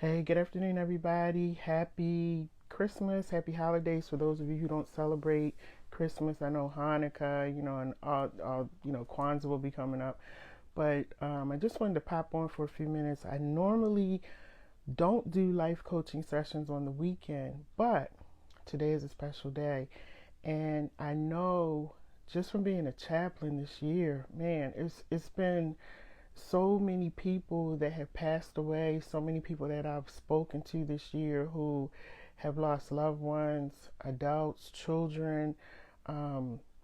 Hey, good afternoon, everybody. Happy Christmas, happy holidays for those of you who don't celebrate Christmas. I know Hanukkah, and Kwanzaa will be coming up. But I just wanted to pop on for a few minutes. I normally don't do life coaching sessions on the weekend, but today is a special day. And I know just from being a chaplain this year, man, it's been so many people that have passed away, so many people that I've spoken to this year who have lost loved ones, adults, children.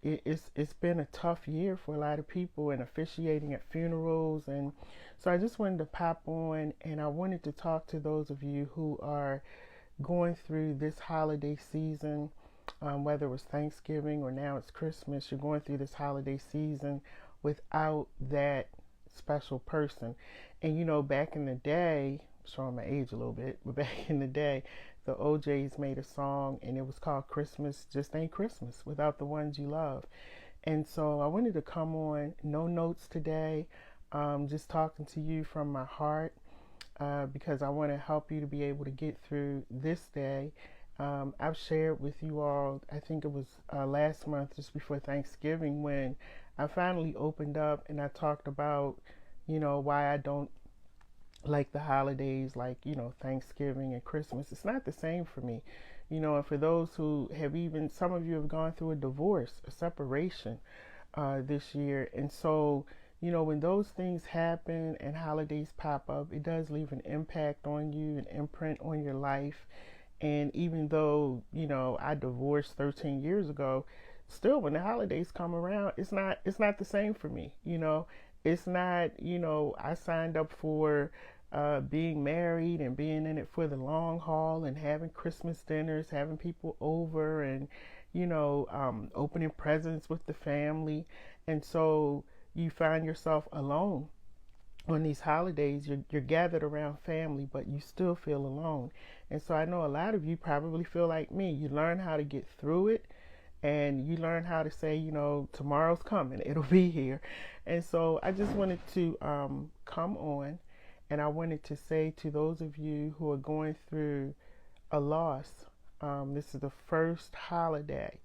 It's been a tough year for a lot of people and officiating at funerals, and so I just wanted to pop on and I wanted to talk to those of you who are going through this holiday season, whether it was Thanksgiving or now it's Christmas. You're going through this holiday season without that special person. And back in the day, showing my age a little bit, but back in the day, the OJs made a song and it was called Christmas Just Ain't Christmas Without the Ones You Love. And so I wanted to come on, no notes today, just talking to you from my heart, because I want to help you to be able to get through this day. I've shared with you all, I think it was last month, just before Thanksgiving, when I finally opened up and I talked about, why I don't like the holidays like, Thanksgiving and Christmas. It's not the same for me, and for those who have even, some of you have gone through a divorce, a separation this year. And so, when those things happen and holidays pop up, it does leave an impact on you, an imprint on your life. And even though, I divorced 13 years ago, still when the holidays come around, it's not the same for me. It's not, I signed up for being married and being in it for the long haul and having Christmas dinners, having people over and, opening presents with the family. And so you find yourself alone on these holidays. You're gathered around family, but you still feel alone. And so I know a lot of you probably feel like me. You learn how to get through it and you learn how to say, tomorrow's coming, it'll be here. And so I just wanted to come on and I wanted to say to those of you who are going through a loss, this is the first holiday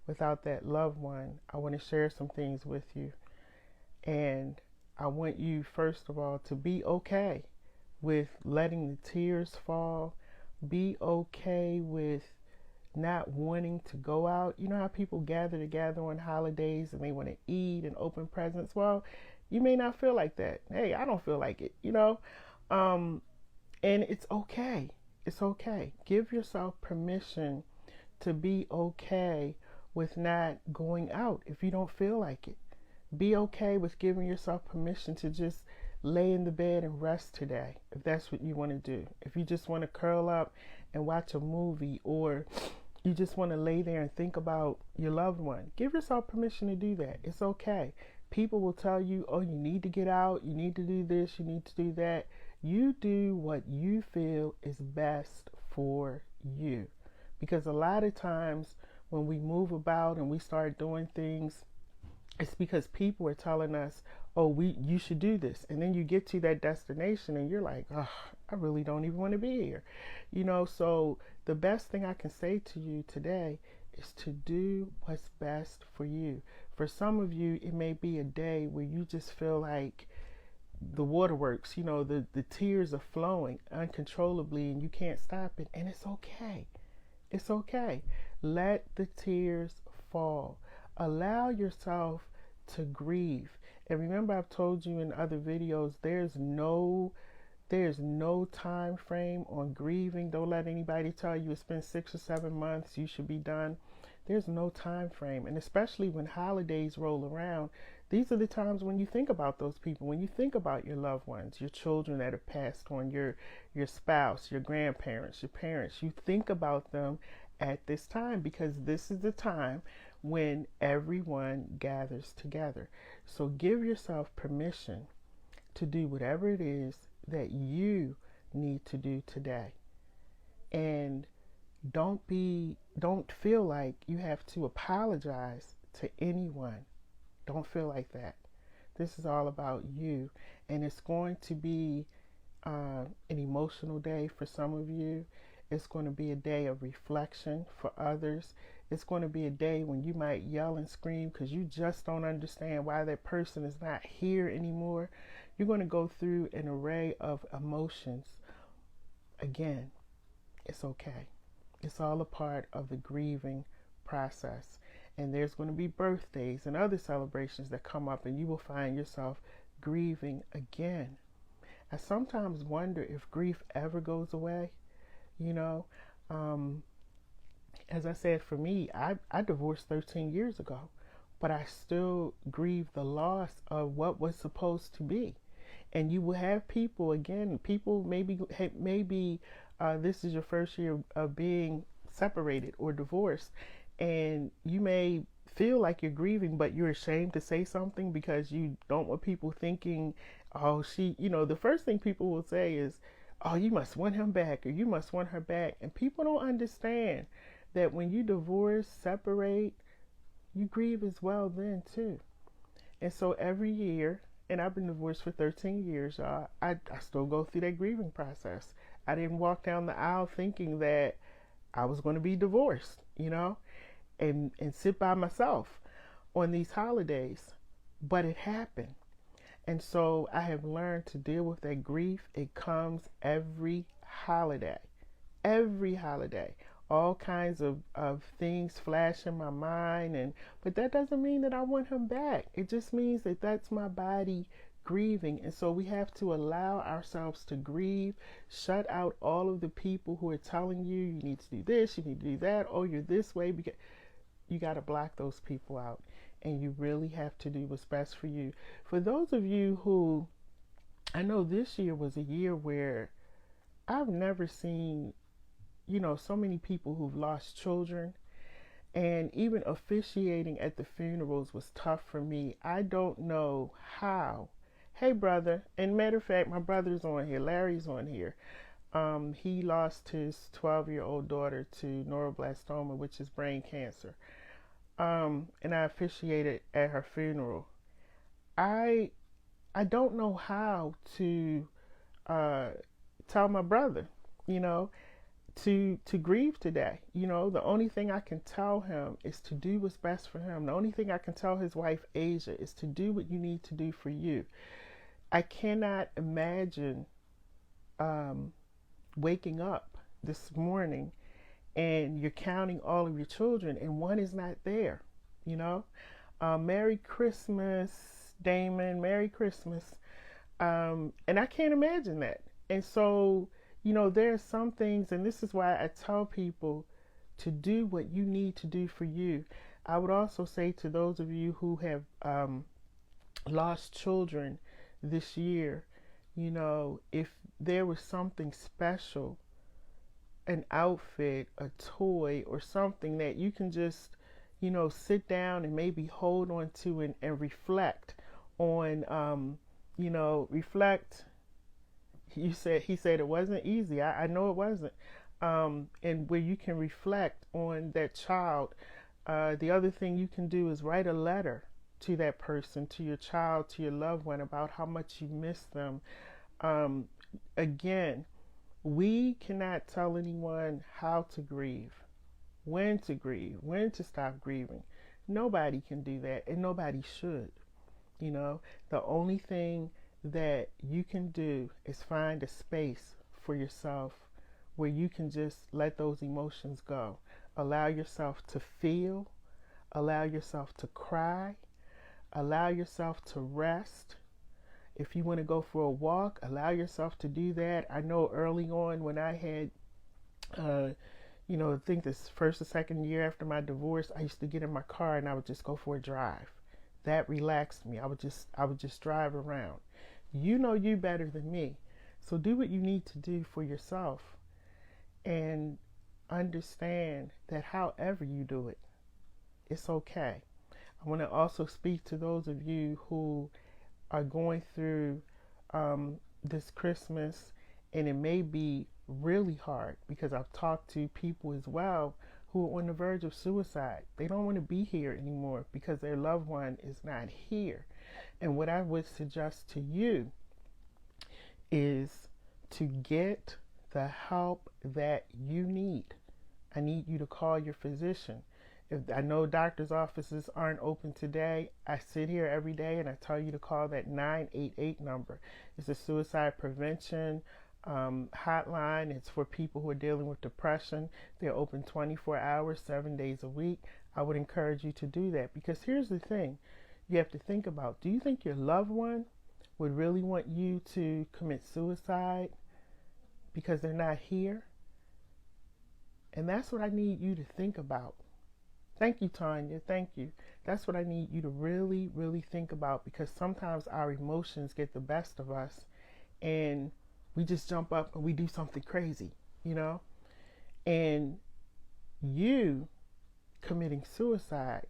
without that loved one. I want to share some things with you. And I want you, first of all, to be okay with letting the tears fall. Be okay with not wanting to go out. You know how people gather together on holidays and they want to eat and open presents? Well, you may not feel like that. Hey, I don't feel like it. Um, and it's okay. It's okay. Give yourself permission to be okay with not going out if you don't feel like it. Be okay with giving yourself permission to just lay in the bed and rest today, if that's what you want to do. If you just want to curl up and watch a movie, or you just want to lay there and think about your loved one, give yourself permission to do that. It's okay. People will tell you, oh, you need to get out, you need to do this, you need to do that. You do what you feel is best for you. Because a lot of times when we move about and we start doing things, it's because people are telling us, oh, you should do this. And then you get to that destination and you're like, oh, I really don't even want to be here. So the best thing I can say to you today is to do what's best for you. For some of you, it may be a day where you just feel like the waterworks, the tears are flowing uncontrollably and you can't stop it. And it's okay. It's okay. Let the tears fall. Allow yourself to grieve. And remember, I've told you in other videos, there's no time frame on grieving. Don't let anybody tell you it's been 6 or 7 months, you should be done. There's no time frame. And especially when holidays roll around, these are the times when you think about those people, when you think about your loved ones, your children that have passed on, your spouse, your grandparents, your parents. You think about them at this time because this is the time when everyone gathers together. So give yourself permission to do whatever it is that you need to do today. And don't feel like you have to apologize to anyone. Don't feel like that. This is all about you. And it's going to be an emotional day for some of you. It's going to be a day of reflection for others. It's going to be a day when you might yell and scream because you just don't understand why that person is not here anymore. You're going to go through an array of emotions. Again, it's okay. It's all a part of the grieving process. And there's going to be birthdays and other celebrations that come up, and you will find yourself grieving again. I sometimes wonder if grief ever goes away. You know, as I said, for me, I divorced 13 years ago, but I still grieve the loss of what was supposed to be. And you will have people, again, people maybe this is your first year of being separated or divorced, and you may feel like you're grieving, but you're ashamed to say something because you don't want people thinking, oh, the first thing people will say is, oh, you must want him back or you must want her back. And people don't understand that when you divorce, separate, you grieve as well then too. And so every year, and I've been divorced for 13 years, I still go through that grieving process. I didn't walk down the aisle thinking that I was going to be divorced, and sit by myself on these holidays. But it happened. And so I have learned to deal with that grief. It comes every holiday. Every holiday. All kinds of things flash in my mind, but that doesn't mean that I want him back. It just means that that's my body grieving. And so we have to allow ourselves to grieve, shut out all of the people who are telling you, you need to do this, you need to do that, oh, you're this way. Because you got to block those people out, and you really have to do what's best for you. For those of you who, I know this year was a year where I've never seen so many people who've lost children, and even officiating at the funerals was tough for me. I don't know how. Hey, brother, and matter of fact, my brother's on here, Larry's on here. He lost his 12-year-old daughter to neuroblastoma, which is brain cancer. And I officiated at her funeral. I don't know how to tell my brother, to grieve today. The only thing I can tell him is to do what's best for him. The only thing I can tell his wife, Asia, is to do what you need to do for you. I cannot imagine waking up this morning and you're counting all of your children and one is not there. Merry Christmas, Damon, Merry Christmas. And I can't imagine that. And so, there are some things, and this is why I tell people to do what you need to do for you. I would also say to those of you who have lost children this year, if there was something special, an outfit, a toy, or something that you can just, sit down and maybe hold on to and reflect on, reflect. He said it wasn't easy. I know it wasn't. And where you can reflect on that child. The other thing you can do is write a letter to that person, to your child, to your loved one, about how much you miss them. Again, we cannot tell anyone how to grieve, when to stop grieving. Nobody can do that, and nobody should. The only thing that you can do is find a space for yourself where you can just let those emotions go. Allow yourself to feel, allow yourself to cry, allow yourself to rest. If you want to go for a walk, allow yourself to do that. I know early on when I had, I think this first or second year after my divorce, I used to get in my car and I would just go for a drive. That relaxed me. I would just drive around. You better than me. So do what you need to do for yourself, and understand that however you do it, it's okay. I want to also speak to those of you who are going through this Christmas, and it may be really hard, because I've talked to people as well who are on the verge of suicide. They don't want to be here anymore because their loved one is not here. And what I would suggest to you is to get the help that you need, I need you to call your physician. If I know doctor's offices aren't open today, I sit here every day and I tell you to call that 988 number. It's a suicide prevention hotline. It's for people who are dealing with depression. They're open 24 hours, 7 days a week. I would encourage you to do that, because here's the thing you have to think about. Do you think your loved one would really want you to commit suicide because they're not here? And that's what I need you to think about. Thank you, Tanya. Thank you. That's what I need you to really, really think about, because sometimes our emotions get the best of us and we just jump up and we do something crazy, you know? And you committing suicide,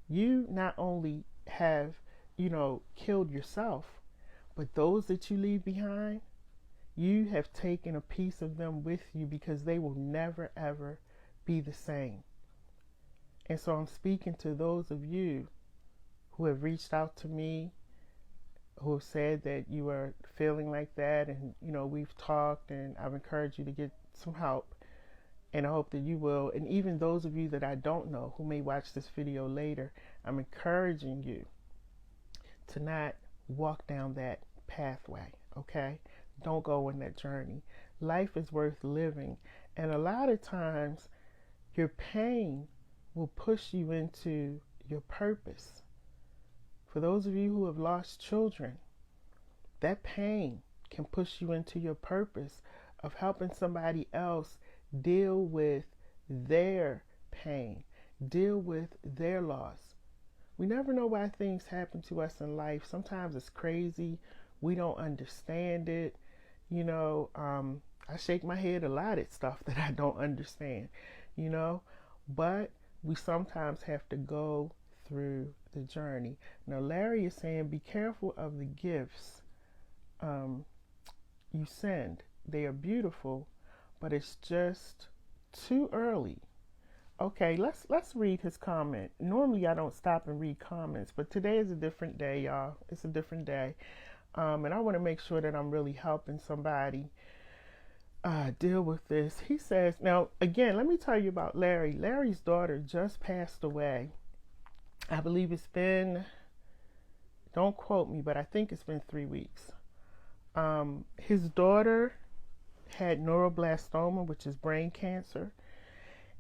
you not only have, killed yourself, but those that you leave behind, you have taken a piece of them with you, because they will never, ever be the same. And so I'm speaking to those of you who have reached out to me, who have said that you are feeling like that, and we've talked and I've encouraged you to get some help, and I hope that you will. And even those of you that I don't know who may watch this video later, I'm encouraging you to not walk down that pathway, okay? Don't go on that journey. Life is worth living, and a lot of times your pain will push you into your purpose. For those of you who have lost children, that pain can push you into your purpose of helping somebody else deal with their pain, deal with their loss. We never know why things happen to us in life. Sometimes it's crazy. We don't understand it. I shake my head a lot at stuff that I don't understand, but we sometimes have to go through the journey. Now, Larry is saying, be careful of the gifts you send. They are beautiful, but it's just too early. Okay, let's read his comment. Normally, I don't stop and read comments, but today is a different day, y'all. It's a different day. And I want to make sure that I'm really helping somebody deal with this. He says, now, again, let me tell you about Larry. Larry's daughter just passed away. I believe it's been, don't quote me, but I think it's been 3 weeks. His daughter had neuroblastoma, which is brain cancer,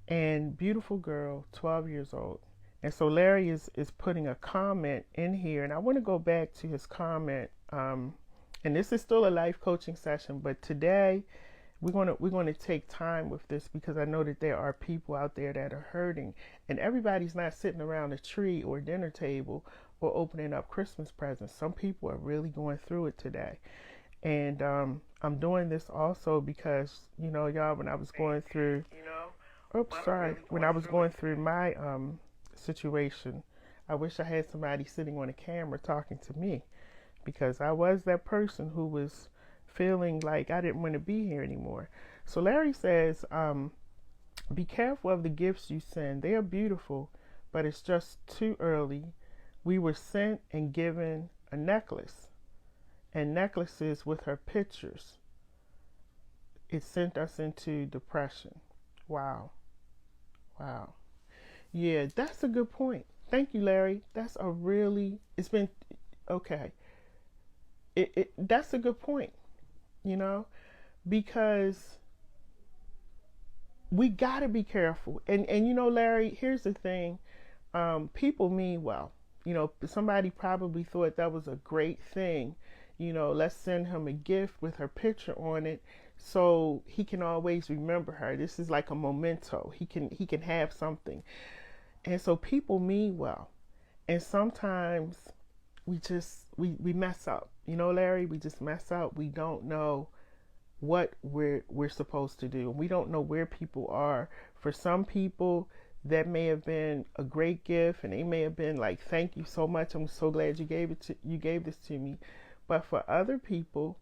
and beautiful girl, 12 years old. And so Larry is putting a comment in here, and I want to go back to his comment. And this is still a life coaching session, but today we're going to take time with this, because I know that there are people out there that are hurting, and everybody's not sitting around a tree or dinner table or opening up Christmas presents. Some people are really going through it today. And I'm doing this also because, y'all, when I was going through, when I was going through my situation, I wish I had somebody sitting on a camera talking to me, because I was that person who was feeling like I didn't want to be here anymore. So Larry says, be careful of the gifts you send. They are beautiful, but it's just too early. We were sent and given a necklace, and necklaces with her pictures. It sent us into depression. Wow. Yeah, that's a good point. Thank you, Larry. That's a really, it's been, okay. That's a good point, because we got to be careful. And Larry, here's the thing. People mean well. Somebody probably thought that was a great thing. Let's send him a gift with her picture on it so he can always remember her. This is like a memento. He can have something. And so people mean well. And sometimes we mess up. Larry, we just mess up. We don't know what we're supposed to do. We don't know where people are. For some people, that may have been a great gift, and they may have been like, thank you so much. I'm so glad you gave this to me. But for other people,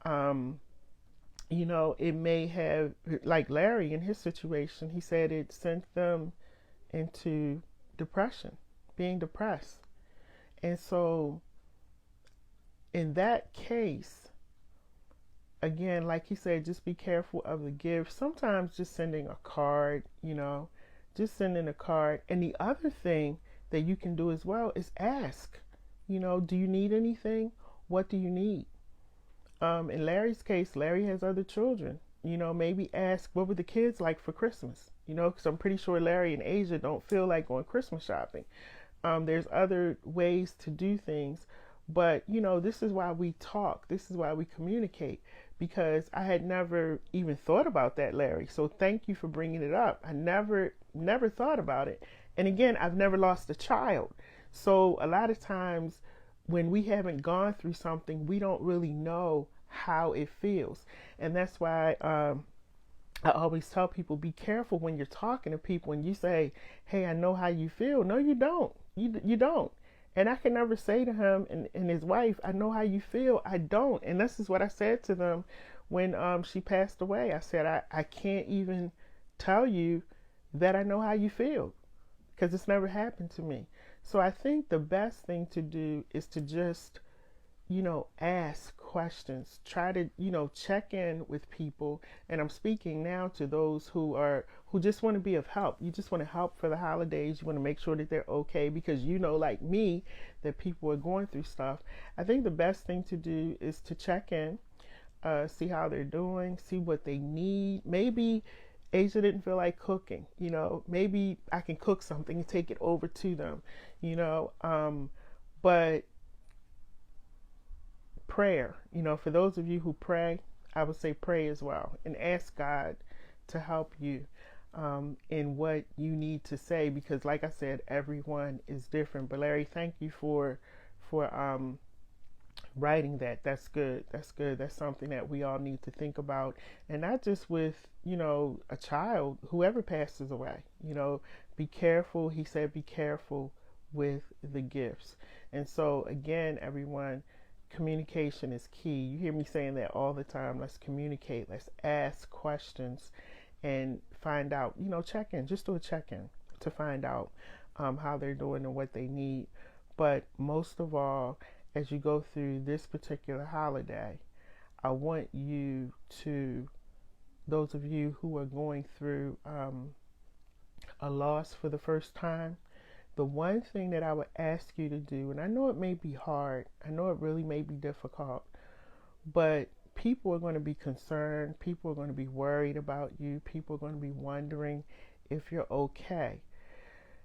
it may have, like Larry in his situation, he said it sent them into depression, being depressed. And so in that case, again, like he said, just be careful of the gift. Sometimes just sending a card, just sending a card. And the other thing that you can do as well is ask, do you need anything? What do you need? In Larry's case, Larry has other children. Maybe ask, what were the kids like for Christmas? Because I'm pretty sure Larry and Asia don't feel like going Christmas shopping. There's other ways to do things. But, this is why we talk. This is why we communicate. Because I had never even thought about that, Larry. So thank you for bringing it up. I never thought about it. And again, I've never lost a child. So a lot of times when we haven't gone through something, we don't really know how it feels. And that's why I always tell people, be careful when you're talking to people and you say, hey, I know how you feel. No, you don't. You don't. And I can never say to him and his wife, I know how you feel. I don't. And this is what I said to them when she passed away. I said, I can't even tell you that I know how you feel because it's never happened to me. So I think the best thing to do is to just, ask questions. Try to, check in with people. And I'm speaking now to those who just want to be of help. You just want to help for the holidays. You want to make sure that they're okay because like me, that people are going through stuff. I think the best thing to do is to check in, see how they're doing, see what they need. Maybe Asia didn't feel like cooking, maybe I can cook something and take it over to them, but prayer, for those of you who pray, I would say pray as well and ask God to help you in what you need to say, because like I said, everyone is different. But Larry, thank you for writing that. That's good. That's something that we all need to think about, and not just with a child, whoever passes away. Be careful. He said be careful with the gifts. And so again, everyone, communication is key. You hear me saying that all the time. Let's communicate. Let's ask questions and find out, check in. Just do a check-in to find out how they're doing and what they need. But most of all, as you go through this particular holiday, I want you to, those of you who are going through a loss for the first time, the one thing that I would ask you to do, and I know it may be hard, I know it really may be difficult, but people are going to be concerned, people are going to be worried about you, people are going to be wondering if you're okay.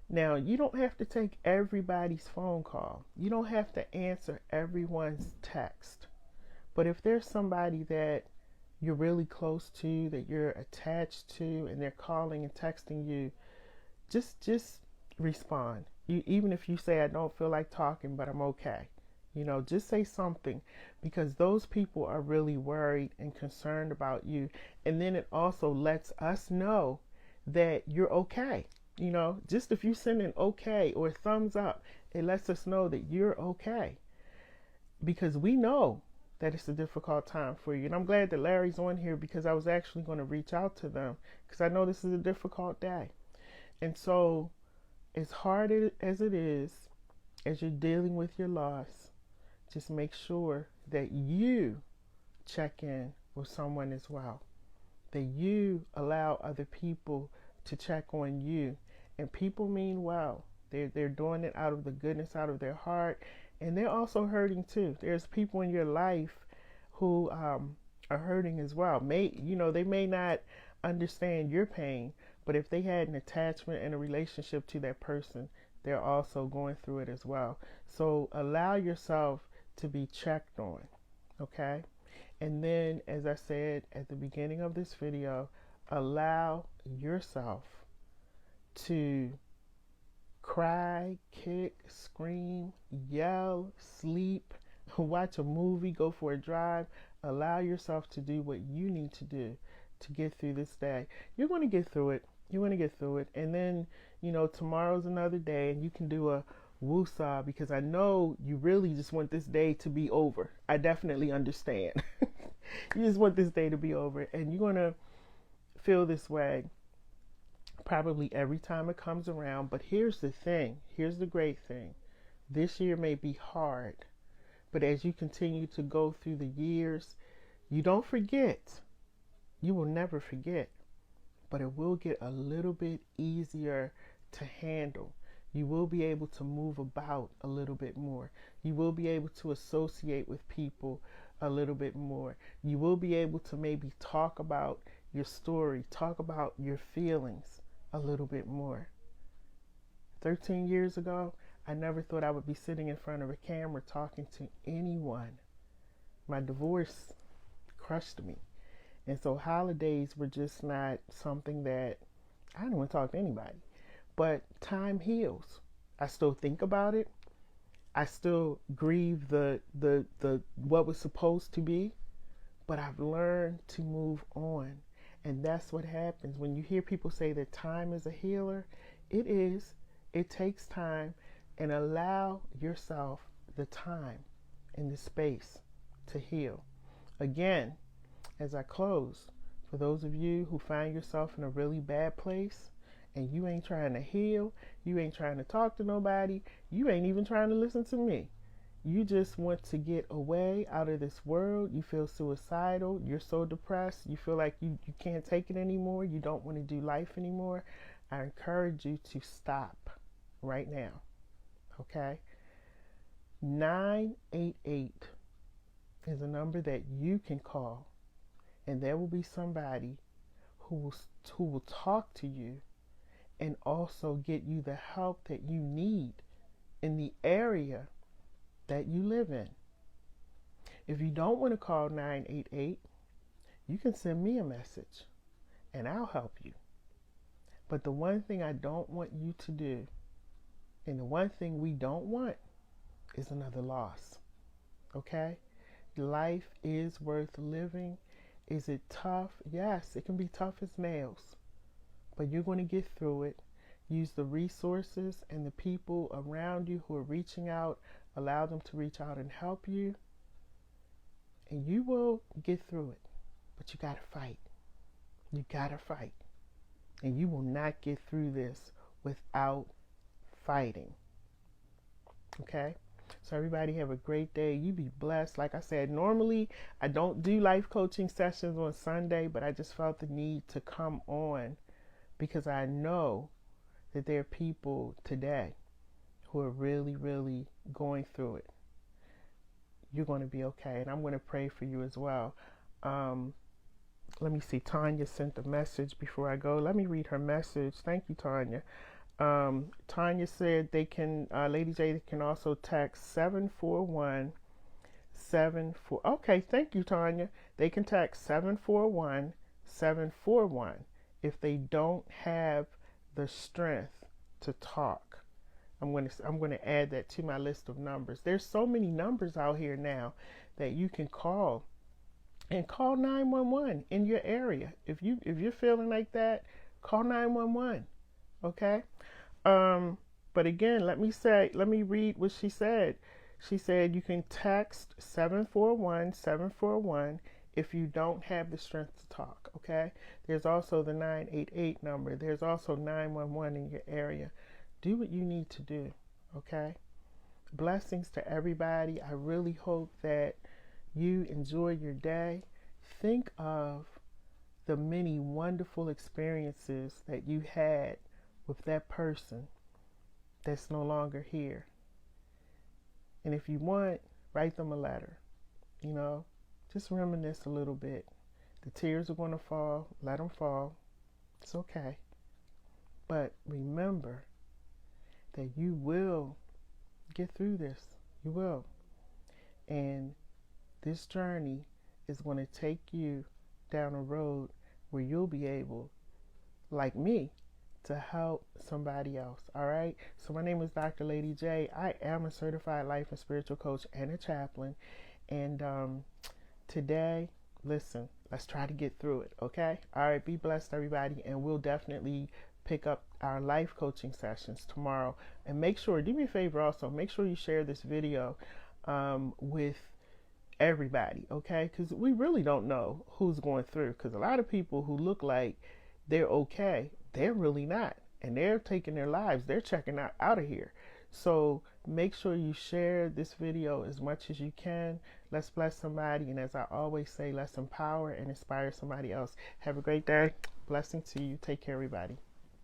Now, you don't have to take everybody's phone call. You don't have to answer everyone's text. But if there's somebody that you're really close to, that you're attached to, and they're calling and texting you, just respond. Even if you say, I don't feel like talking, but I'm okay. Just say something, because those people are really worried and concerned about you. And then it also lets us know that you're okay. Just if you send an okay or a thumbs up, it lets us know that you're okay, because we know that it's a difficult time for you. And I'm glad that Larry's on here, because I was actually going to reach out to them, because I know this is a difficult day. And so as hard as it is, as you're dealing with your loss, just make sure that you check in with someone as well, that you allow other people to check on you. And people mean well. They're doing it out of the goodness, out of their heart, and they're also hurting too. There's people in your life who are hurting as well. They may not understand your pain, but if they had an attachment and a relationship to that person, they're also going through it as well. So allow yourself to be checked on, okay? And then, as I said at the beginning of this video, allow yourself to cry, kick, scream, yell, sleep, watch a movie, go for a drive. Allow yourself to do what you need to do to get through this day. You're going to get through it. You're going to get through it. And then, tomorrow's another day, and you can do a woosah, because I know you really just want this day to be over. I definitely understand. You just want this day to be over, and you're going to feel this way probably every time it comes around. But here's the thing. Here's the great thing. This year may be hard, but as you continue to go through the years, You don't forget. You will never forget, but it will get a little bit easier to handle. You will be able to move about a little bit more. You will be able to associate with people a little bit more. You will be able to maybe talk about your story, talk about your feelings a little bit more. 13 years ago, I never thought I would be sitting in front of a camera talking to anyone. My divorce crushed me. And so holidays were just not something that I didn't want to talk to anybody. But time heals. I still think about it. I still grieve the what was supposed to be, but I've learned to move on. And that's what happens when you hear people say that time is a healer. It is. It takes time, and allow yourself the time and the space to heal. Again, as I close, for those of you who find yourself in a really bad place and you ain't trying to heal, you ain't trying to talk to nobody, you ain't even trying to listen to me. You just want to get away out of this world. You feel suicidal. You're so depressed. You feel like you can't take it anymore. You don't want to do life anymore. I encourage you to stop right now. Okay? 988 is a number that you can call, and there will be somebody who will talk to you and also get you the help that you need in the area that you live in. If you don't want to call 988, you can send me a message and I'll help you. But the one thing I don't want you to do, and the one thing we don't want, is another loss. Okay? Life is worth living. Is it tough? Yes, it can be tough as nails, but you're going to get through it. Use the resources and the people around you who are reaching out. Allow them to reach out and help you, and you will get through it. But you got to fight. You got to fight. And you will not get through this without fighting. Okay? So everybody have a great day. You be blessed. Like I said, normally I don't do life coaching sessions on Sunday, but I just felt the need to come on because I know that there are people today who are really, really going through it. You're going to be okay. And I'm going to pray for you as well. Let me see. Tanya sent a message before I go. Let me read her message. Thank you, Tanya. Tanya said they can, Lady J can also text 74174. Okay, thank you, Tanya. They can text 741-741 if they don't have the strength to talk. I'm going to add that to my list of numbers. There's so many numbers out here now that you can call, and call 911 in your area. If you're feeling like that, call 911. Okay? But again, let me read what she said. She said you can text 741-741 if you don't have the strength to talk. Okay? There's also the 988 number. There's also 911 in your area. Do what you need to do. Okay? Blessings to everybody. I really hope that you enjoy your day. Think of the many wonderful experiences that you had with that person that's no longer here. And if you want, write them a letter. You know, just reminisce a little bit. The tears are going to fall. Let them fall. It's okay. But remember that you will get through this. You will. And this journey is going to take you down a road where you'll be able, like me, to help somebody else. All right. So my name is Dr. Lady J. I am a certified life and spiritual coach and a chaplain. And today, listen, let's try to get through it. Okay. All right. Be blessed, everybody. And we'll definitely pick up our life coaching sessions tomorrow. And make sure, do me a favor also, make sure you share this video with everybody. Okay. Because we really don't know who's going through. Because a lot of people who look like they're okay, they're really not, and they're taking their lives. They're checking out of here. So make sure you share this video as much as you can. Let's bless somebody. And as I always say, let's empower and inspire somebody else. Have a great day. Blessing to you. Take care, everybody.